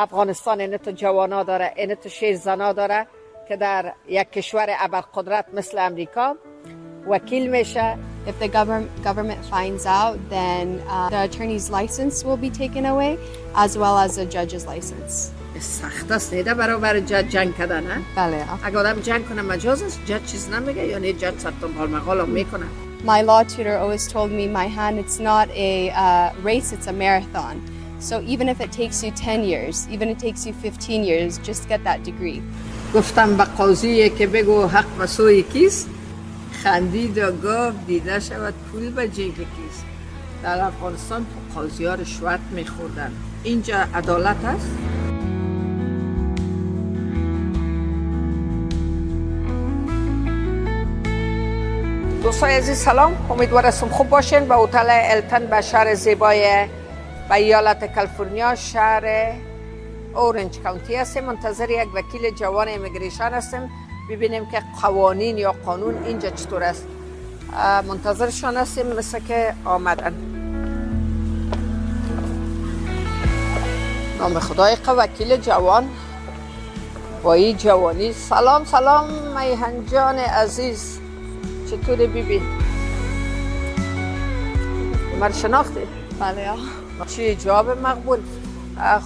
افغانستان این تو جوانا داره، این تو شیر زنا داره که در یک کشور ابرقدرت مثل امریکا وکیل میشه. If the government finds out, then the attorney's license will be taken away, as well as the judge's license. سخت است نیده برابر جج جنگ کردن نه؟ بله. اگه آدم جنگ کنه مجاز است، جج چیز نمیگه یا نه جج صد حال مقال میکنه. My law tutor always told me, Myhan, it's not a race, it's a marathon. So even if it takes you 10 years, even if it takes you 15 years, just get that degree. گفتم به قاضی که بگو حق و سوی کیست؟ خندید و گفت دیده شود پول به جیب کیست. در افغانستان قاضی ها رشوت میخوردن. اینجا عدالت است؟ دوستان عزیز سلام، امیدوارم خوب باشین. به هتل التن به شهر زیبای به ایالت کالیفرنیا، شهر اورنج کانتی هستیم. منتظر یک وکیل جوان امیگریشن هستیم ببینیم که قوانین یا قانون اینجا چطور است. منتظرشان هستیم، مثل که آمدن. نام خدای وکیل جوان با این جوانی. سلام میهن جان عزیز، چطوری بیبی؟ مرا شناختی؟ بله. چی جواب مقبول؟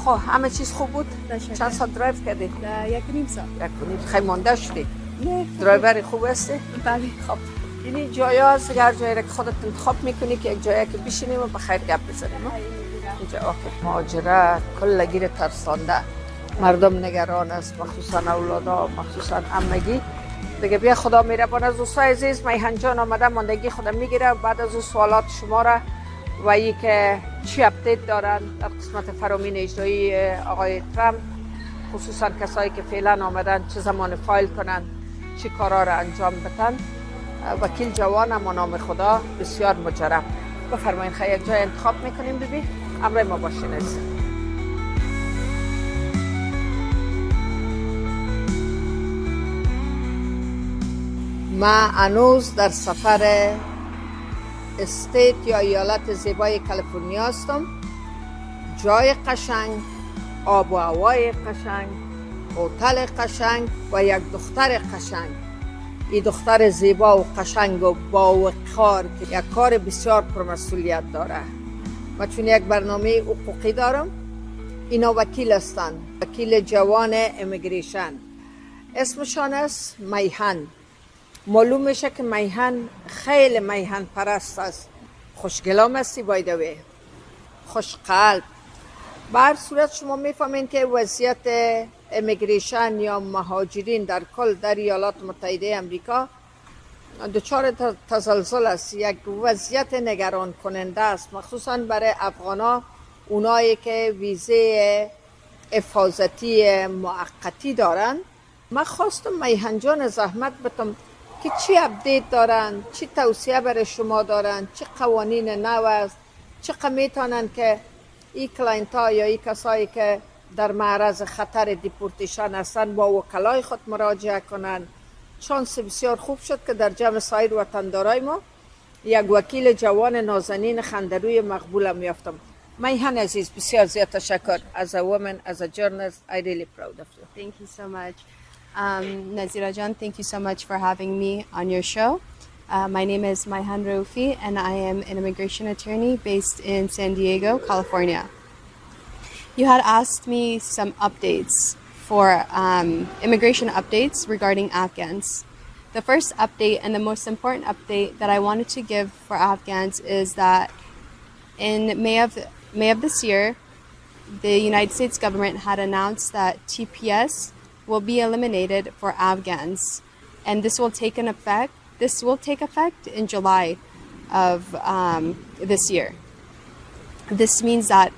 خب همه چیز خوب بود؟ چند ساعت درایو کردی؟ 1.5 ساعت. خیلی مانده شدی؟ نه. درایور خوب هستی؟ بله. خب اینی جایا هست که هر جایی که خودت انتخاب میکنی که یک جایی که بشینیم و بخیر گپ بزنیم. اینجا آخر مهاجرت کل گیر ترسانده، مردم نگران است، مخصوصا اولادا، مخصوصا عمگی. دیگه بیا خدا مهربان است. دوستان عزیز، میهن جان آمده ماندگی خودم میگیره بعد از اون سوالات شما را و ای که چی اپدیت دارن در قسمت فرامین اجرایی آقای ترامپ، خصوصا کسایی که فعلا آمدن چه زمان فایل کنن، چی کارا را انجام بدن. وکیل جوان اما نام خدا بسیار مجرب. بفرمایید خیلی یک جای انتخاب میکنیم بیبی، امر ما باشین عزیز. من هنوز در سفر استیت یا ایالت زیبای کالیفرنیا هستم. جای قشنگ، آب و هوای قشنگ، هتل قشنگ و یک دختر قشنگ. این دختر زیبا و قشنگ و با وقار که یک کار بسیار پرمسئولیت داره. من چون یک برنامه حقوقی دارم، اینا وکیل هستند، وکیل جوان امیگریشن. اسمشان است میهن. معلوم میشه که میهن خیلی میهن پرست است. خوشگلام هستی بایدوی، خوش قلب. به هر صورت شما میفهمین که وضعیت امیگریشن یا مهاجرین در کل در ایالات متحده امریکا دچار تزلزل است. یک وضعیت نگران کننده است، مخصوصا برای افغانا، اونایی که ویزه حفاظتی موقتی دارن. من خواستم میهن جان زحمت بتم که چی اپدیت دارن، چی توصیه برای شما دارن، چی قوانین نو است، چقدر میتونن که این کلاینت ها یا این کسایی که در معرض خطر دیپورتیشن هستن با وکلای خود مراجعه کنن. شانس بسیار خوب شد که در جمع سایر وطندارای ما یک وکیل جوان نازنین خندروی مقبولم یافتم. میهن عزیز، بسیار زیاد تشکر. As a woman, as a journalist, I really proud of you. Thank you so much. Nazira-Jan, thank you so much for having me on your show. My name is Myhan Roufi and I am an immigration attorney based in San Diego, California. You had asked me some updates for immigration updates regarding Afghans. The first update and the most important update that I wanted to give for Afghans is that in May of this year, the United States government had announced that TPS will be eliminated for Afghans, and this will take effect in July of this year. This means that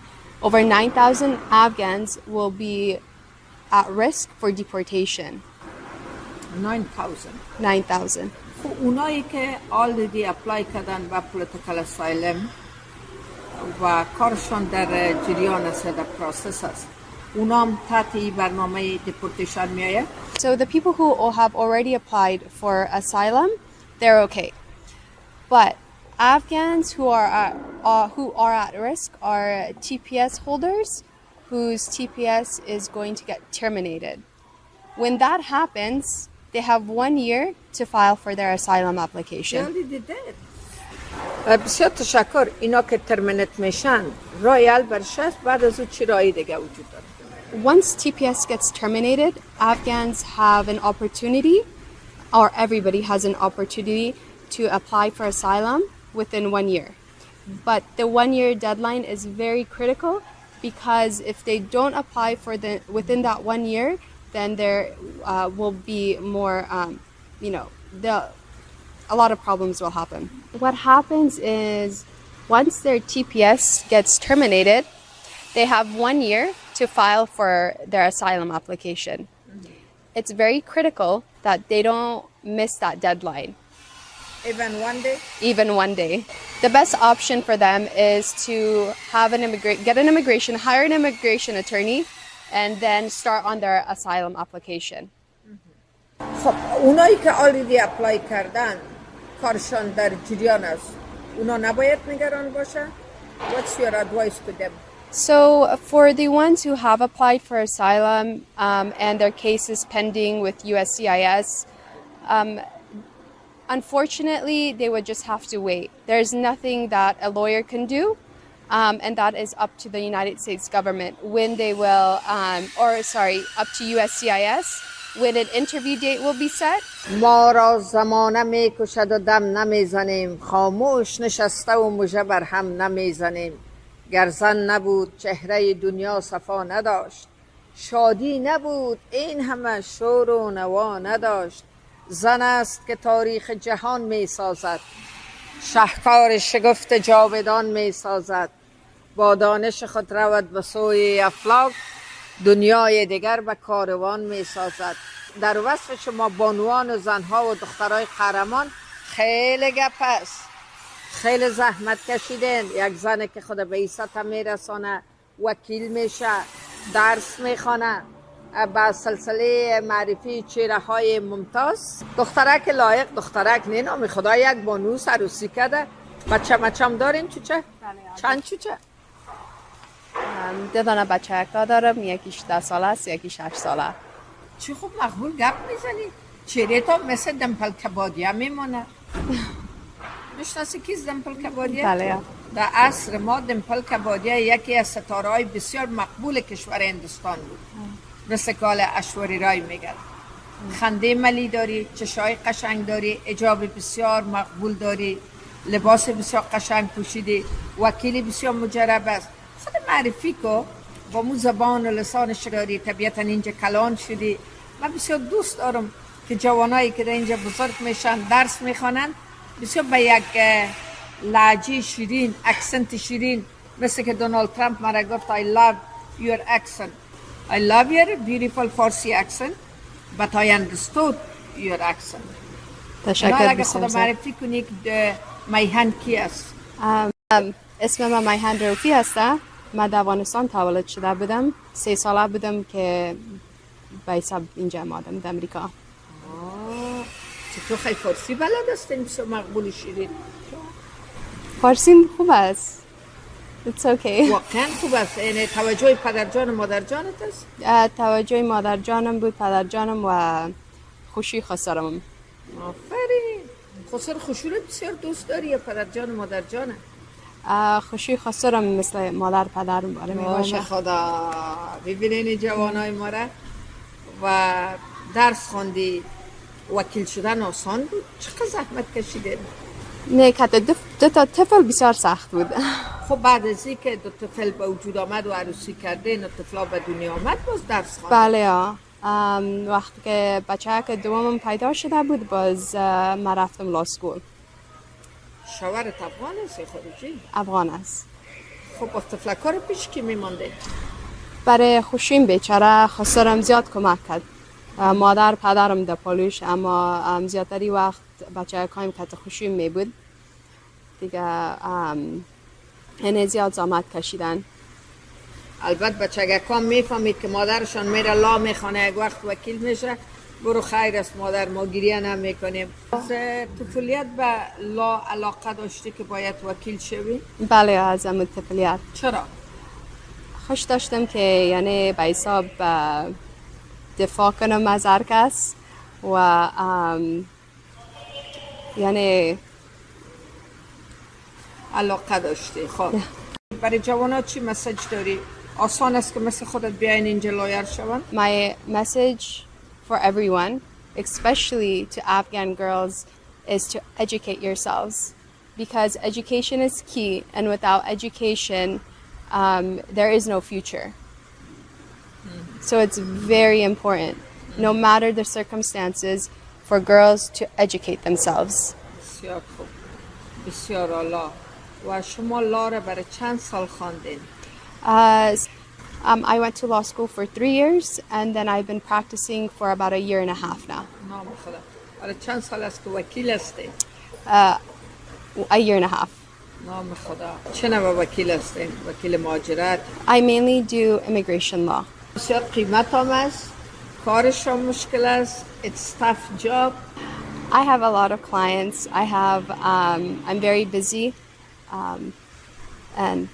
over 9,000 Afghans will be at risk for deportation. 9,000. 9,000. اونایی که already apply کردن با political asylum و کارشان در جریان است، در پروسس است، اونام تحت این برنامه deportation میآید. So the people who have already applied for asylum, they're okay. But Afghans who are at risk are TPS holders whose TPS is going to get terminated. When that happens, they have 1 year to file for their asylum application. بسیار تشکر. اینا که ترمینت میشن رای حل برش است، بعد از اون چی رای دیگه وجود داره؟ Once TPS gets terminated, Afghans have an opportunity, or everybody has an opportunity to apply for asylum within 1 year. But the 1 year deadline is very critical because if they don't apply for within that 1 year, then there will be more, a lot of problems will happen. What happens is once their TPS gets terminated, they have 1 year to file for their asylum application. It's very critical that they don't miss that deadline. Even 1 day? Even 1 day. The best option for them is to have get an immigration, hire an immigration attorney, and then start on their asylum application. خب اونایی که آلریدی اپلای کردن کارشان در جریان است، اونا نباید نگران باشن؟ What's your advice to them? So for the ones who have applied for asylum and their case is pending with USCIS, unfortunately, they would just have to wait. There's nothing that a lawyer can do, and that is up to the United States government when they will, up to USCIS, when an interview date will be set. ما را زمانه میکشد و دم نمیزنیم، خاموش نشسته و مژه بر هم نمیزنیم. گر زن نبود چهره دنیا صفا نداشت، شادی نبود این همه شور و نوا نداشت. زن است که تاریخ جهان می سازد، شهکار شگفت جاودان می سازد. با دانش خود رود به سوی افلاک، دنیای دیگر به کاروان می سازد. در وصف شما بانوان و زنها و دخترای قهرمان خیلی گپ است. خیلی زحمت کشیدین. یک زن که خود به این سطح میرسانه، وکیل میشه، درس میخوانه، با سلسله معرفی چهره های ممتاز. دخترک لایق دخترک نینامی. خدا یک بانوس عروسی کرده. بچه مچم دارین چوچه؟ چند چوچه؟ 2 دانه بچه دارم، یکیش 10 ساله است، یکیش 8 ساله. چی خوب مقبول گپ میزنی. چهره تا مثل دمپل کبادیه میمونه. میشناسی کیست دمپل کبادیه؟ بله. در عصر ما دمپل کبادیه یکی از ستاره‌های بسیار مقبول کشور هندوستان بود. مثل کال اشوری رای میگن. خنده ملی داری، چشای قشنگ داری، حجاب بسیار مقبول داری، لباس بسیار قشنگ پوشیدی، وکیلی بسیار مجرب است. خود معرفی کو با مو زبان و لسانش داری. طبیعتا اینجا کلان شدی. من بسیار دوست دارم که جوانایی که در اینجا بزرگ میشن درس میخوانند بسیار به یک لهجه شیرین، اکسنت شیرین، مثل که دونالد ترامپ مرا گفت I love your accent. I love your beautiful Farsi accent, but I understood your accent. تشکر اگه خدا معرفی کنی که میهن کی است؟ اسم من میهن روفی هسته. من در افغانستان تولد شده بودم. 3 ساله بودم که به حساب اینجا آمدم در امریکا. تو خیلی فارسی بلد هستین بسیار مقبول شیرین. فارسیم خوب است. It's okay. واقعا خوب است. یعنی توجه پدرجان و مادرجانت است؟ توجه مادرجانم بود، پدرجانم و خوشی خسرم. آفرین. خسر خوشی رو بسیار دوست داری یا پدرجان و مادرجانه؟ خوشی خسرم مثل مادر پدرم باره می باشه. خدا. ببینین جوانای ما را و درس خوندی، وکیل شدن آسان بود؟ چقدر زحمت کشیدین؟ نه که 2 تا طفل بسیار سخت بود. خب بعد از این که 2 طفل به وجود آمد و عروسی کردین و طفلا به دنیا آمد باز درس خواند؟ بله وقتی که بچه که دومم پیدا شده بود باز من رفتم لاسکول. شوهرت افغان است یا خارجی؟ افغان است. خب باز طفلکا رو پیش کی میمانده؟ برای خوشیم بیچاره خسرم زیاد کمک کرد. مادر پدرم در پالوش، اما زیادتری وقت بچه کایم که خوشیم می بود دیگه. اینه زیاد زحمت کشیدن. البته بچه کام میفهمید که مادرشان میره لا میخونه، یک وقت وکیل میشه برو خیر است مادر ما گریه نمیکنیم. از طفولیت به لا علاقه داشتی که باید وکیل شوی؟ بله از طفولیت. چرا؟ خوش داشتم که یعنی به حساب دفاع کنم از هر کس و یعنی علاقه داشتی. خب برای جوانا چی مسیج داری؟ آسان است که مثل خودت بیاین اینجا لایر شون؟ My message for everyone, especially to Afghan girls, is to educate yourselves because education is key, and without education there is no future. So it's very important, no matter the circumstances, for girls to educate themselves. بسیار خوب، بسیار عالی. و شما لا را برای چند سال خواندین؟ I went to law school for 3 years, and then I've been practicing for about a year and a half now. نام خدا. برای چند سال است که وکیل هستی؟ A year and a half. نام خدا. چه نوع وکیل هستین؟ وکیل مهاجرت؟ I mainly do immigration law. بسیار قیمت هم است. کارش هم مشکل است. It's tough job. I have a lot of clients. I'm very busy. And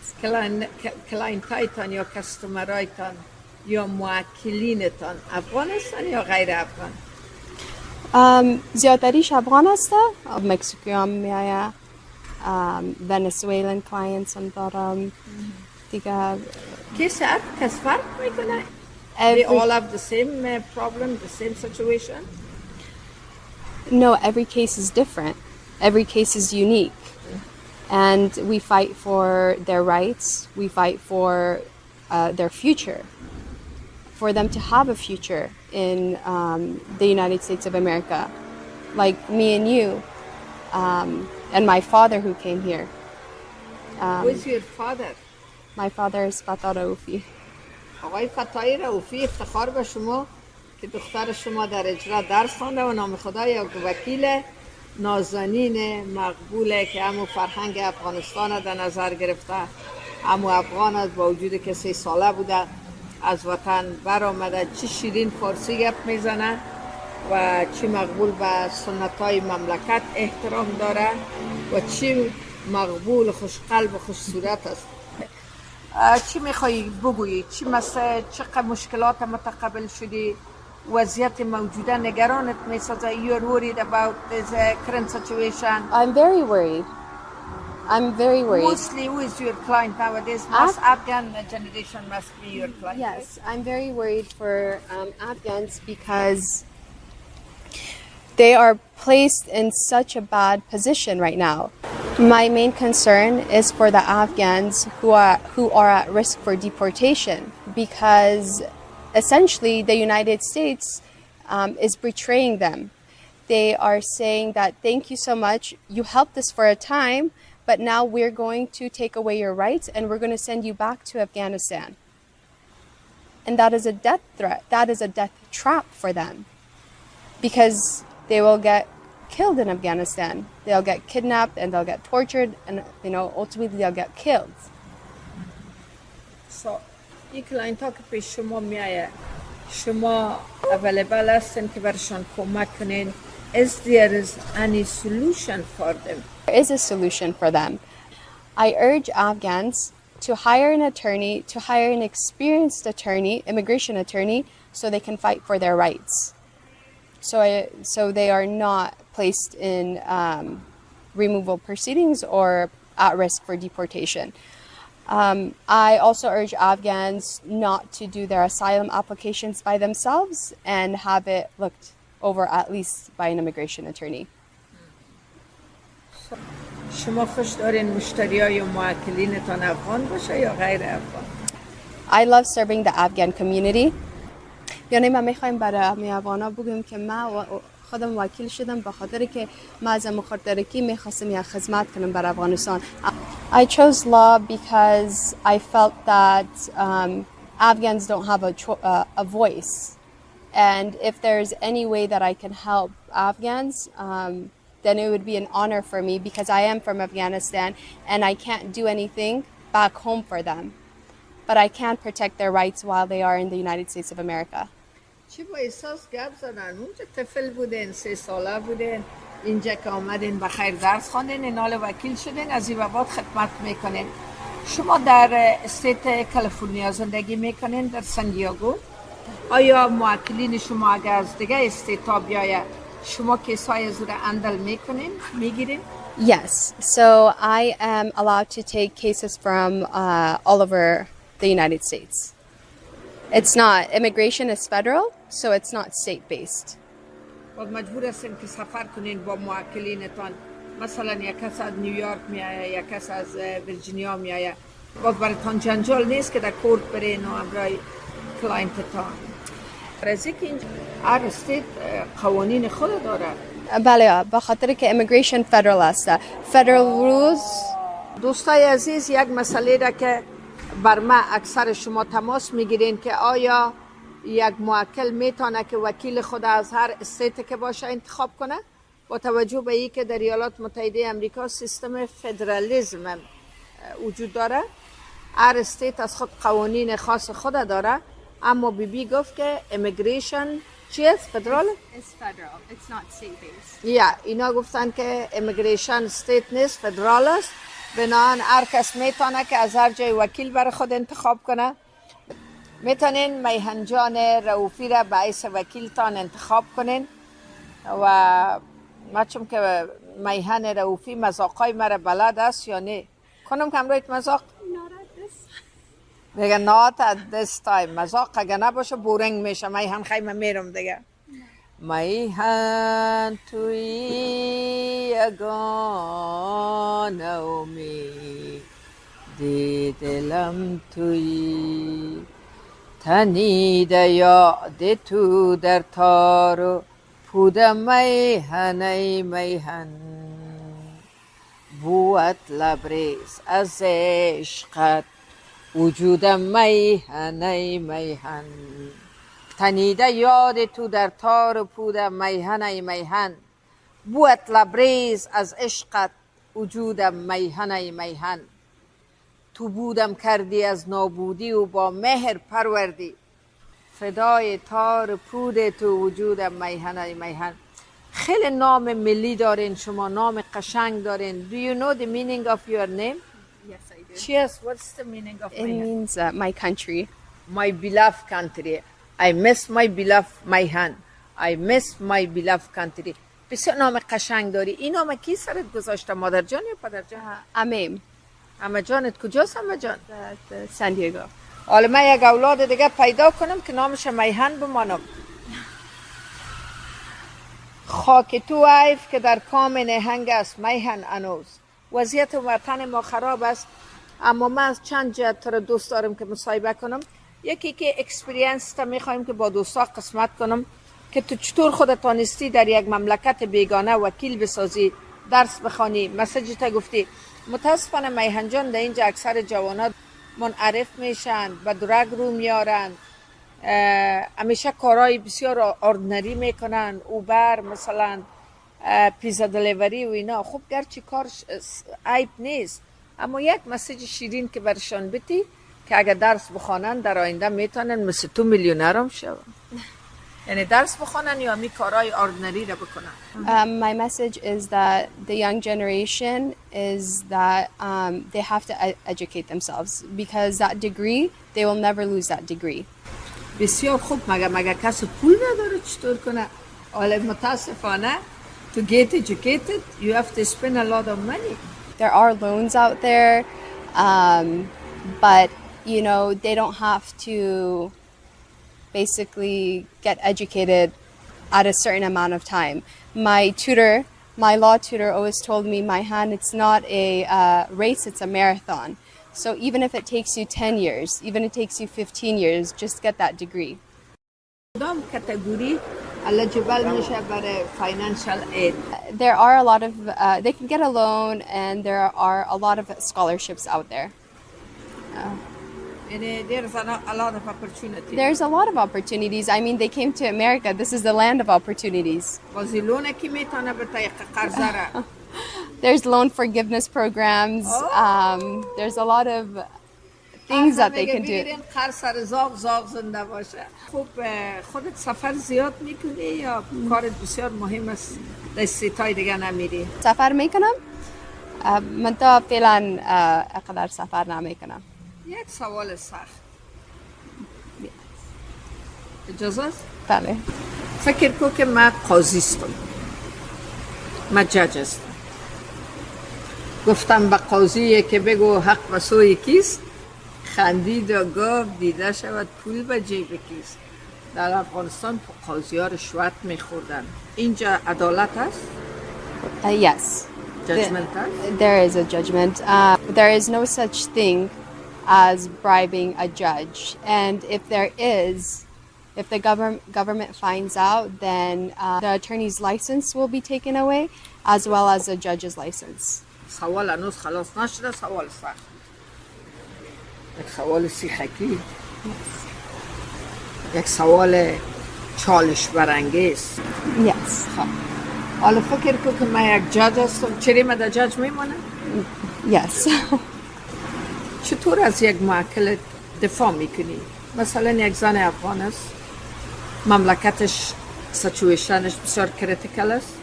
کلاینتایتان یا کستومرایتان یا موکلینتان افغان هستن یا غیر افغان؟ زیادتریش افغان هسته. مکزیکی هم میایه. ونزویلن کلاینتس هم دارم. دیگه کسی کس فرق میکنه؟ They all have the same problem, the same situation? No, every case is different. Every case is unique. And we fight for their rights. We fight for their future. For them to have a future in the United States of America. Like me and you. And my father who came here. Who is your father? My father is Fatah Raufi. آقای فتایی رؤوفی، افتخار به شما که دختر شما در اجرا درس خوانده و نام خدا یک وکیل نازنین مقبوله که همون فرهنگ افغانستان در نظر گرفته، همون افغان است با وجود که 3 ساله بوده از وطن برآمده، چی شیرین فارسی گپ میزنه و چی مقبول به سنت های مملکت احترام داره و چی مقبول خوشقلب و خوش صورت است. چی میخوایی بگویی؟ چی چقدر مشکلات متقبل شدی؟ وضعیت موجوده نگرانت میسازه؟ You're worried about this current situation? I'm very worried. Mostly, who is your client nowadays? Most Afghan generation must be your client. Yes, I'm very worried for Afghans because they are placed in such a bad position right now. My main concern is for the Afghans who are at risk for deportation because essentially the United States is betraying them. They are saying that thank you so much, you helped us for a time, but now we're going to take away your rights and we're going to send you back to Afghanistan. And that is a death threat. That is a death trap for them because they will get killed in Afghanistan. They'll get kidnapped and they'll get tortured and ultimately they'll get killed. So, این کلاینت ها که پیش شما میایه شما اویلیبل هستین که برشان کمک کنین. Is there any solution for them? There is a solution for them. I urge Afghans to hire an attorney, to hire an experienced attorney, immigration attorney, so they can fight for their rights. So they are not placed in removal proceedings or at risk for deportation. I also urge Afghans not to do their asylum applications by themselves and have it looked over at least by an immigration attorney. شما خوش دارین مشتریای موکلینتان افغان باشه یا غیر افغان؟ I love serving the Afghan community. یعنی ما میخوایم برای افغانا بگیم که ما خودم وکیل شدم به خاطر که ما از مخاطرکی میخواستم یا خدمت کنم بر افغانستان. I chose law because I felt that Afghans don't have a voice, and if there's any way that I can help Afghans, then it would be an honor for me because I am from Afghanistan and I can't do anything back home for them, but I can protect their rights while they are in the United States of America. چی با احساس گپ زدن؟ اونجا طفل بودین، 3 ساله بودین، اینجا که آمدین بخیر درس خواندین، این حال وکیل شدین، از این بعد خدمت میکنین. شما در استیت کالیفرنیا زندگی میکنین در سندیاگو. آیا موکلین شما اگر از دیگه استیت ها بیاید شما کیس های زور اندل میگیرین؟ Yes. So I am allowed to take cases from all over the United States. It's not, immigration is federal, so it's not state-based. باید مجبور هستین که سفر کنین با موکلینتان. مثلا یک کس از نیویورک میایه، یک کس از ویرجینیا میایه. باید براتان جنجال نیست که در کورت برین و امرای کلاینتتان. رزی که اینجا هر استیت قوانین خود داره. بله، به خاطر که immigration federal است. Federal rules. دوستای عزیز، یک مسئله را که بر من اکثر شما تماس میگیرین که آیا یک موکل میتونه که وکیل خود از هر استیت که باشه انتخاب کنه؟ با توجه به این که در ایالات متحده امریکا سیستم فدرالیسم وجود داره، هر استیت از خود قوانین خاص خود داره، اما بی گفت که امیگریشن چیست؟ فدرال؟ It's federal. It's not state-based. یا اینا گفتن که امیگریشن استیت نیست، فدرال است. بنابراین هر کس میتونه که از هر جای وکیل برای خود انتخاب کنه. میتونین میهن جان رؤوفی را به حیث وکیلتان انتخاب کنین و ما چون که میهن رؤوفی مذاقای مرا بلد است یا نه کنم که امرویت مذاق دیگه not at this time مذاق اگه نباشه بورنگ میشه. میهن خیمه میرم دیگه. میهن توی یگانه امید دلم توی تنیده یاد تو در تارو پود میهن ای میهن بوت لبریز از عشقت وجود میهن ای میهن تنیده یاد تو در تار پود میهن ای میهن بوت لبریز از عشقت وجود میهن ای میهن تو بودم کردی از نابودی و با مهر پروردی فدای تار پود تو وجودم میهن ای میهن. خیلی نام ملی دارین شما، نام قشنگ دارین. Do you know the meaning of your name? Yes, I do. Cheers. What's the meaning of It Myhan? means my country. My beloved country. I miss my beloved Myhan. I miss my beloved country. بسیار نام قشنگ داری. این نام کی سرت گذاشته؟ مادر جان یا پدر جان؟ Amem. اما جانت کجاست اما جان؟ San Diego. حالا من یک اولاد دیگه پیدا کنم که نامش میهن بمانم. خاک تو عیف که در کام نهنگ است میهن انوز. وضعیت وطن ما خراب است، اما من از چند جهت را دوست دارم که مصاحبه کنم. یکی که اکسپریانس تا میخوایم که با دوستا قسمت کنم که تو چطور خودت تانستی در یک مملکت بیگانه وکیل بسازی، درس بخوانی. مسیج تا گفتی. متاسفانه میهن جان در اینجا اکثر جوانات منعرف میشن، به درگ رو میارن، همیشه کارهای بسیار اردنری میکنن، اوبر مثلا، پیزا دلیوری و اینا. خب گرچه کار عیب نیست، اما یک مسیج شیرین که برشان بتی که اگر درس بخوانن در آینده میتونن مثل تو میلیونر هم شون. یعنی درس بخوانن یا می کارهای اردنری را بکنن. My message is that the young generation is that they have to educate themselves because that degree, they will never lose that degree. بسیار خوب. مگه کسی پول نداره چطور کنه؟ حالا متاسفانه to get educated you have to spend a lot of money. There are loans out there, but you know, they don't have to basically get educated at a certain amount of time. My tutor, my law tutor always told me, Myhan, it's not a race, it's a marathon. So even if it takes you 10 years, even if it takes you 15 years, just get that degree. کدام کاتگوری eligible میشه برای financial aid؟ There are a lot of, they can get a loan and there are a lot of scholarships out there. There's a lot of opportunities. There's a lot of opportunities. I mean, they came to America. This is the land of opportunities. بازیلونه کی میتونه به طریق قرضه را؟ There's loan forgiveness programs. There's a lot of things that they can do. قرض سر زاغ زنده باشه. خب خودت سفر زیاد میکنی یا کارت بسیار مهم است در استیتای دیگه نمیری؟ سفر میکنم. من تا فعلا اقدر سفر نمیکنم. یک سوال سخت. اجازه است؟ بله. فکر کن که من قاضی هستم، من جج هستم، گفتم به قاضی که بگو حق و سوی کیست، خندید و گفت دیده شود پول به جیب کیست. در افغانستان قاضی ها رشوت میخوردن. اینجا عدالت است؟ Yes. Judgment There is a judgment. There is no such thing as bribing a judge. And if there is, if the government finds out, then the attorney's license will be taken away, as well as the judge's license. سوال هنوز خلاص نشده، سوال سخت. یک سوال سیخکی، یک سوال چالش برانگیز. Yes. خب حالا فکر کن که من یک جج هستم، چرا من در جج میمانم؟ Yes. چطور از یک موکل دفاع میکنی؟ مثلا یک زن افغان است، مملکتش سچویشنش بسیار کریتیکل است،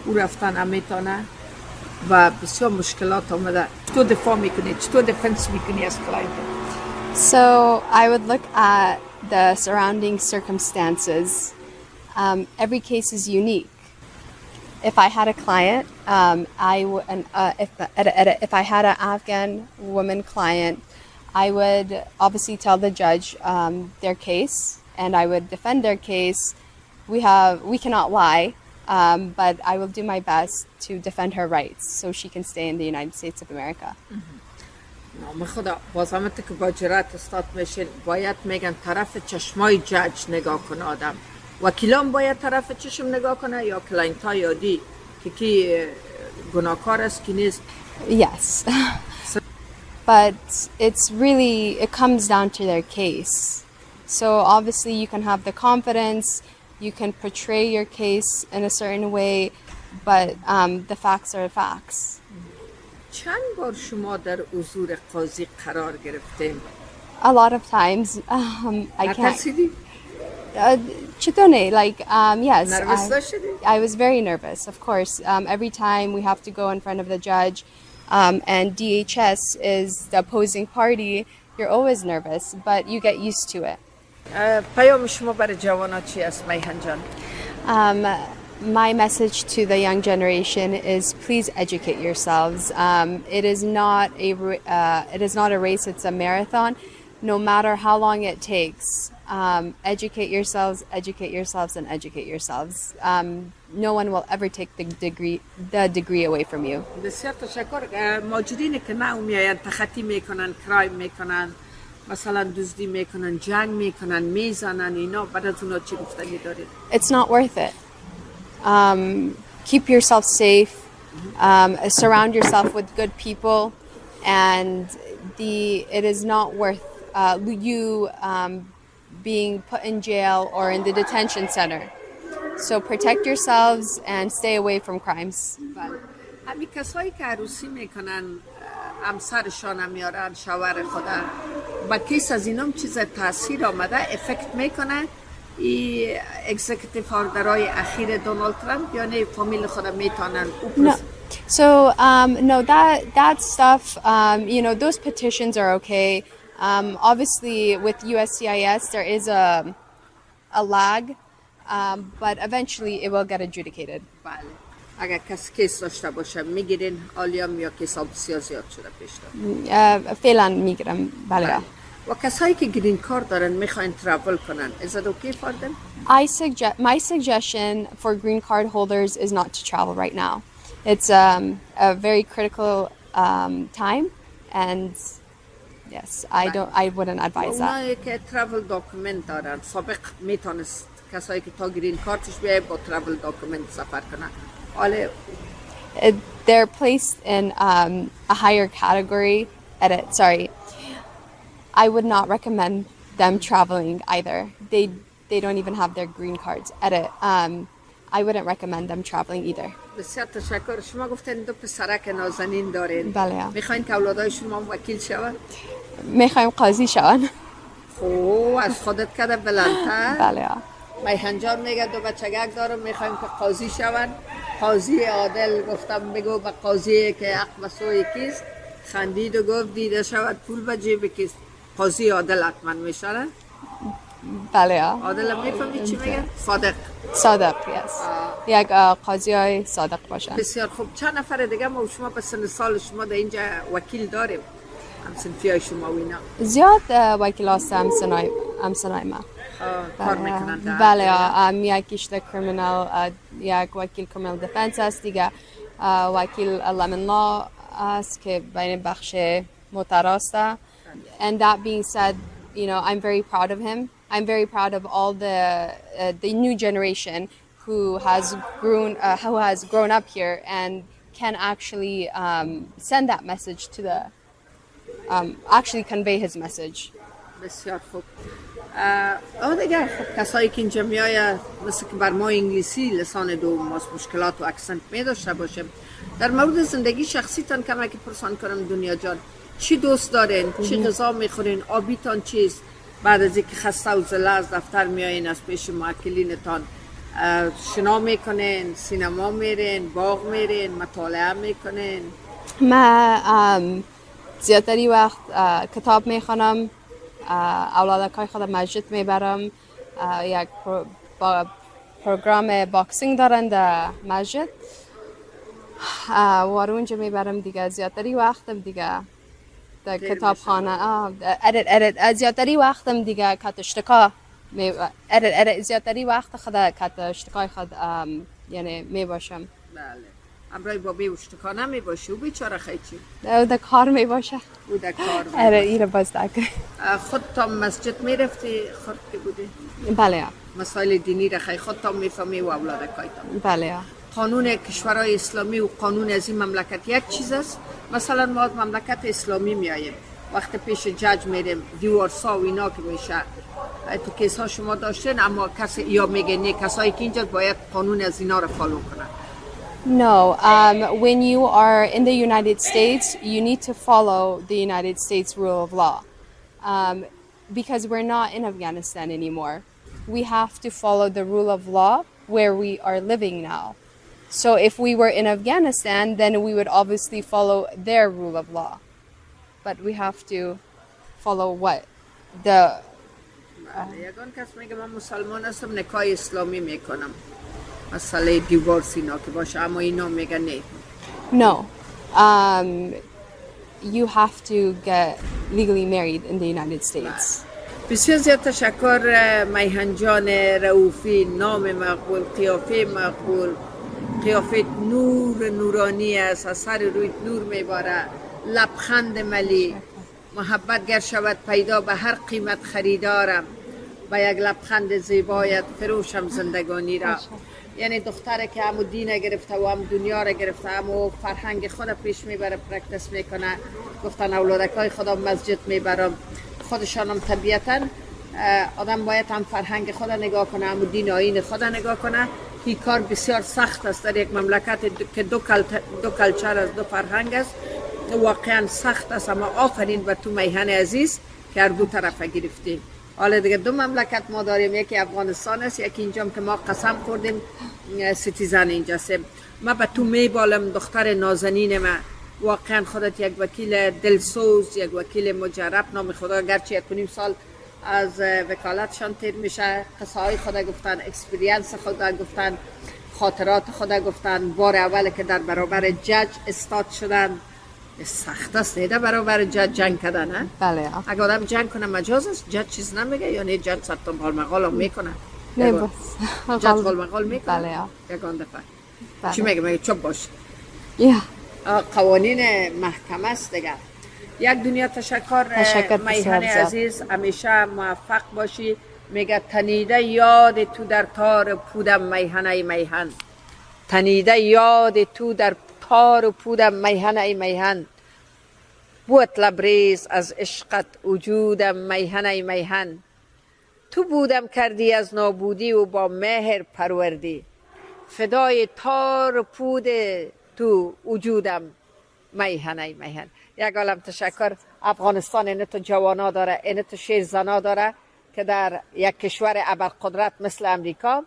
او رفتن امیتانه و بسیار مشکلات آمده. چطور دفاع میکنی؟ چطور دفنس میکنی از کلاینت؟ So I would look at the surrounding circumstances. Every case is unique. If I had a client, if I had an Afghan woman client, I would obviously tell the judge their case, and I would defend their case. We cannot lie, but I will do my best to defend her rights so she can stay in the United States of America. نام خدا بازمت که با جرأت استاد میشین باید میگن طرف چشمای جج نگاه کنه آدم. وکیلان باید طرف چشم نگاه کنه یا کلاینت های عادی که کی گناهکار است کی نیست؟ Yes. But it comes down to their case. So obviously you can have the confidence, you can portray your case in a certain way, but the facts are facts. چند بار شما در حضور قاضی قرار گرفتیم؟ A lot of times. I can't. نترسیدی؟ چطوره? Yes. نروس داشتی؟ I was very nervous, of course. Every time we have to go in front of the judge, and DHS is the opposing party, you're always nervous, but you get used to it. پیام شما برای جوانا چی است میهن جان؟ My message to the young generation is please educate yourselves. It is not a race, it's a marathon. No matter how long it takes, educate yourselves, and educate yourselves. No one will ever take the degree away from you. بسیار تشکر. مهاجرینی که نه میآیند تخطی میکنن، کرایم میکنن، مثلا دزدی میکنن، جنگ میکنن، میزنن، اینا بعد از اونا چی گفتنی دارید؟ It's not worth it. Keep yourself safe. Surround yourself with good people, and it is not worth you being put in jail or in the detention center. So protect yourselves and stay away from crimes. همین کسایی که عروسی میکنن همسرشان هم میارن شوهر خدا با کیس از اینام چیز تاثیر آمده افکت میکنه ای اگزیکتیو آردرهای اخیر دونالد ترامپ یا نه فامیل خود میتونن No. So no, that stuff, those petitions are okay. Obviously, with USCIS, there is a lag, but eventually it will get adjudicated. بله. اگر کسی کیس داشته باشه میگیرین حالیام یا کیس ها بسیار زیاد شده پیشتر؟ فعلا میگیرم. بله. و کسایی که گرین کارت دارن میخواین ترافل کنن is that okay for them? My suggestion for green card holders is not to travel right now. It's a very critical time, and yes, I wouldn't advise that. اونایی که ترافل داکومنت دارن سابق میتونست کسایی که تا گرین کارتش بیای با ترافل داکومنت سفر کنن حالا they're placed in a higher category. I would not recommend them traveling either. They don't even have their green cards. I wouldn't recommend them traveling either. بسیار تشکر. شما گفتین دو پسرک نازنین دارین. بله. میخواین که اولادای شما وکیل شون؟ میخوایم قاضی شون. خب از خودت کده بلندتر. بله. میهن جان میگه 2 بچگک دارم میخوایم که قاضی شون. قاضی عادل گفتم بگو به قاضی که حق و سوی کیست؟ خندید و گفت دیده شود پول به جیب کیست؟ قاضی عادل حتما میشه. بله. عادل میفهمی چی میگه؟ صادق. صادق، یس. یک قاضی های صادق باشن. بسیار خوب. چند نفر دیگه ما و شما به سن سال شما در اینجا وکیل داریم؟ همسنفی های شما و اینا زیاد وکیل هست همسنای ما کار میکنند. بله. یکیش در کریمینال، یک وکیل کریمینال دیفنس است، دیگه وکیل لمن لا است که بین بخش متراست. And that being said, you know, I'm very proud of him. I'm very proud of all the new generation who has grown up here and can actually send that message to the actually convey his message. بسیار خوب. دیگه خب کسایی که اینجا میآید مثل که بر ما انگلیسی لسان دوم ماست، مشکلات و اکسنت می داشته باشیم. در مورد زندگی شخصیتان کمک پرسان کنم دنیا جان، چی دوست دارین؟ چی غذا میخورین؟ آبیتان چیست؟ بعد از اینکه خسته و زله از دفتر میایین از پیش موکلینتان شنا میکنین، سینما میرین، باغ میرین، مطالعه میکنین؟ من زیادتری وقت کتاب میخوانم، اولادکای خود مسجد میبرم، یک پروگرام باکسینگ دارن در مسجد وارونجا میبرم دیگه. زیادتری وقتم دیگه در کتاب خانه زیادتری وقتم دیگه کاتشتکا زیادتری وقت خود کاتشتکای خود یعنی میباشم. بله. امرای بابی اشتکا نمی باشه او بیچاره خیچی؟ او در کار می باشه. او در کار می باشه. ایره باز دکه. خود تا مسجد می رفتی خود که بودی؟ بله. مسائل دینی را خیلی خود تا می فهمی و اولادکای تا؟ بله. قانون کشورهای اسلامی و قانون از این مملکت یک چیز است. مثلا ما از مملکت اسلامی می آییم، وقت پیش جج میریم دیوارسا و اینا که میشه تو کیس ها شما داشتین، اما کسی یا میگه نه کسایی که اینجا باید قانون از اینا را فالو کنن. No, when you are in the United States, you need to follow the United States rule of law. Because we're not in Afghanistan anymore. We have to follow the rule of law where we are living now. So if we were in Afghanistan, then we would obviously follow their rule of law. But we have to follow what? یگان کس میگه من مسلمان هستم نکاح اسلامی میکنم، مسئله دیورس اینا که باشه، اما اینا میگن نه. No. You have to get legally married in the United States. بسیار زیاد تشکر میهن جان رؤوفی. نام مقبول، قیافه مقبول، قیافه نورانی است، از سر روی نور میباره، لبخند ملی. محبت گر شود پیدا به هر قیمت خریدارم، با یک لبخند زیبایت فروشم زندگانی را. یعنی دختره که همو دین گرفته و هم دنیا را گرفته، همو فرهنگ خود پیش میبره، پرکتس میکنه. گفتن اولادکای خدا مسجد میبرم، خودشانم طبیعتا آدم باید هم فرهنگ خود نگاه کنه، هم دین آیین خود نگاه کنه. این کار بسیار سخت است در یک مملکت که دو کلچر است، دو فرهنگ است، واقعا سخت است. اما آفرین به تو میهن عزیز که هر دو طرف گرفتی. حالا دیگه دو مملکت ما داریم، یکی افغانستان است، یکی اینجام که ما قسم خوردیم سیتیزن اینجاست. ما به تو میبالم دختر نازنین ما، واقعا خودت یک وکیل دلسوز، یک وکیل مجرب، نام خدا. گرچه 1.5 سال از وکالتشان تیر میشه، قصه های خدا گفتن، اکسپریانس خدا گفتن، خاطرات خدا گفتن. بار اول که در برابر جج استاد شدن سخت است، نه در برابر جج جنگ کردن. نه بله. اگه آدم جنگ کنه مجاز است، جج چیز نمیگه یا نه؟ جج ستم حال مقال هم میکنه، نه بس جج حال مقال میکنه. بله. یکان دفعه بله. چی میگه چوب باش. قوانین محکمه است دیگه. یک دنیا تشکر میهن عزیز، همیشه موفق باشی. میگه تنیده یاد تو در تار پودم میهن میهن، تنیده یاد تو در تار پودم میهن میهن، بود لبریز از عشقت وجودم میهن میهن، تو بودم کردی از نابودی و با مهر پروردی، فدای تار پود تو وجودم میهن میهن. یک عالم تشکر. افغانستان اینه تو جوانا داره، اینه تو شیر زنا داره. که در یک کشور ابرقدرت مثل امریکا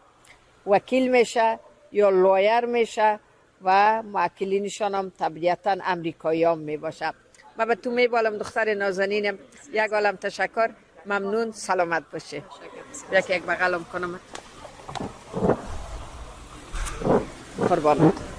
وکیل میشه یا لایر میشه و موکلینشان هم طبیعتا امریکایی هم میباشه. من به تو میبالم دختر نازنینم، یک عالم تشکر، ممنون، سلامت باشه. یک بغلم کنم قربانت.